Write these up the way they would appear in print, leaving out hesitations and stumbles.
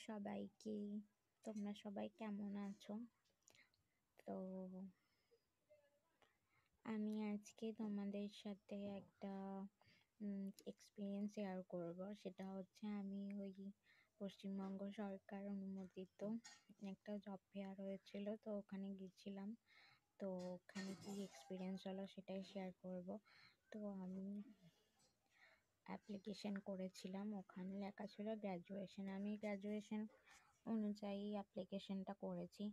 সবাইকে। তোমরা সবাই কেমন আছো? তো আমি আজকে তোমাদের সাথে একটা এক্সপিরিয়েন্স শেয়ার করব। সেটা হচ্ছে আমি ওই পশ্চিমবঙ্গ সরকার অনুমোদিত একটা জব ফেয়ার হয়েছিল, তো ওখানে গেছিলাম। তো ওখানে কি এক্সপিরিয়েন্স হলো সেটাই শেয়ার করব। তো আমি অ্যাপ্লিকেশন করেছিলাম, ওখানে লেখা ছিল গ্র্যাজুয়েশন। আমি গ্র্যাজুয়েশন অনুযায়ী অ্যাপ্লিকেশনটা করেছি।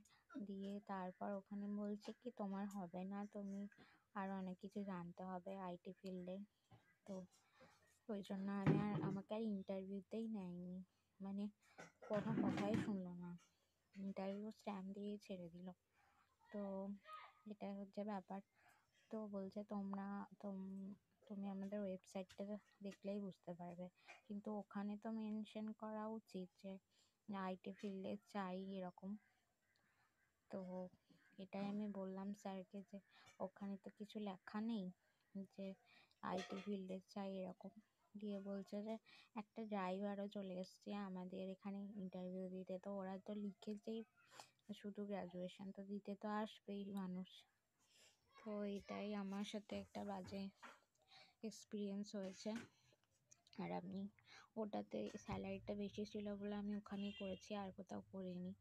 দিয়ে তারপর ওখানে বলছে কি তোমার হবে না, তুমি আরও অনেক কিছু জানতে হবে আইটি ফিল্ডে। তো ওই জন্য আমাকে আর ইন্টারভিউতেই নেয়নি, মানে কোনো কথাই শুনলো না, ইন্টারভিউ স্ট্যাম্প দিয়ে ছেড়ে দিল। তো এটাই হচ্ছে ব্যাপার। তো বলছে তুমি আমাদের ওয়েবসাইটটা দেখলেই বুঝতে পারবে, কিন্তু ওখানে তো মেনশন করা উচিত যে আইটি ফিল্ডে চাই এরকম। তো এটাই আমি বললাম স্যারকে যে ওখানে তো কিছু লেখা নেই যে আইটি ফিল্ডে চাই এরকম। দিয়ে বলছে যে একটা ড্রাইভারও চলে এসছে আমাদের এখানে ইন্টারভিউ দিতে, তো ওরা তো লিখেছেই শুধু গ্র্যাজুয়েশন, তো দিতে তো আসবেই মানুষ। তো এটাই আমার সাথে একটা বাজে এক্সপিরিয়েন্স হয়েছে। আর আমি ওটাতে স্যালারিটা বেশি ছিল বলে আমি ওখানেই করেছি, আর কোথাও করিনি।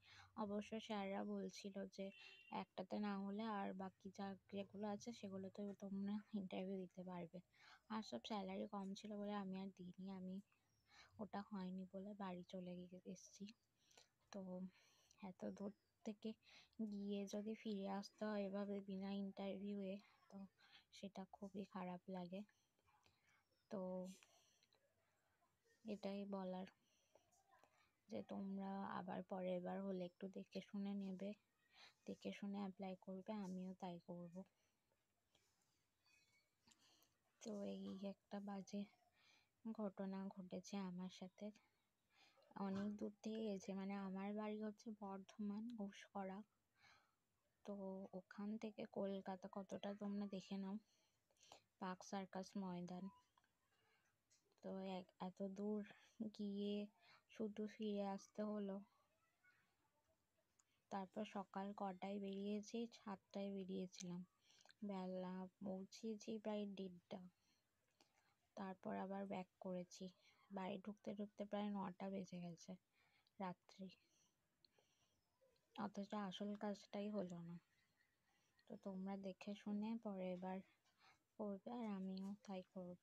অবশ্য স্যাররা বলছিল যে একটাতে না হলে আর বাকি যেগুলো আছে সেগুলোতে তোমরা ইন্টারভিউ দিতে পারবে। আর সব স্যালারি কম ছিল বলে আমি আর দিইনি, আমি ওটা হয়নি বলে বাড়ি চলে এসেছি। তো এত দূর থেকে গিয়ে যদি ফিরে আসতে হয় এভাবে বিনা ইন্টারভিউয়ে, তো সেটা খুবই খারাপ লাগে। তো এটাই বলার যে তোমরা আবার পরের বার হলে একটু দেখে শুনে নেবে, দেখে শুনে অ্যাপ্লাই করবে, আমিও তাই করব। তো এই একটা বাজে ঘটনা ঘটেছে আমার সাথে। অনেক দূর থেকে গেছে, মানে আমার বাড়ি হচ্ছে বর্ধমান ঘুষকরা। তো ওখান থেকে কলকাতা কতটা তোমরা দেখে নাও, পার্ক সার্কাস ময়দান। তো এত দূর গিয়ে শুধু ফিরে আসতে হলো। তারপর সকাল কটায় বেরিয়েছি, 7টায় বেরিয়েছিলাম, বেলা পৌঁছেছি প্রায় 1:30। তারপর আবার ব্যাক করেছি, বাড়ি ঢুকতে ঢুকতে প্রায় 9টা বেজে গেছে রাত্রি, অথচ আসল কাজটাই হলো না। তো তোমরা দেখে শুনে পরের বার করবে, আর আমিও তাই করব।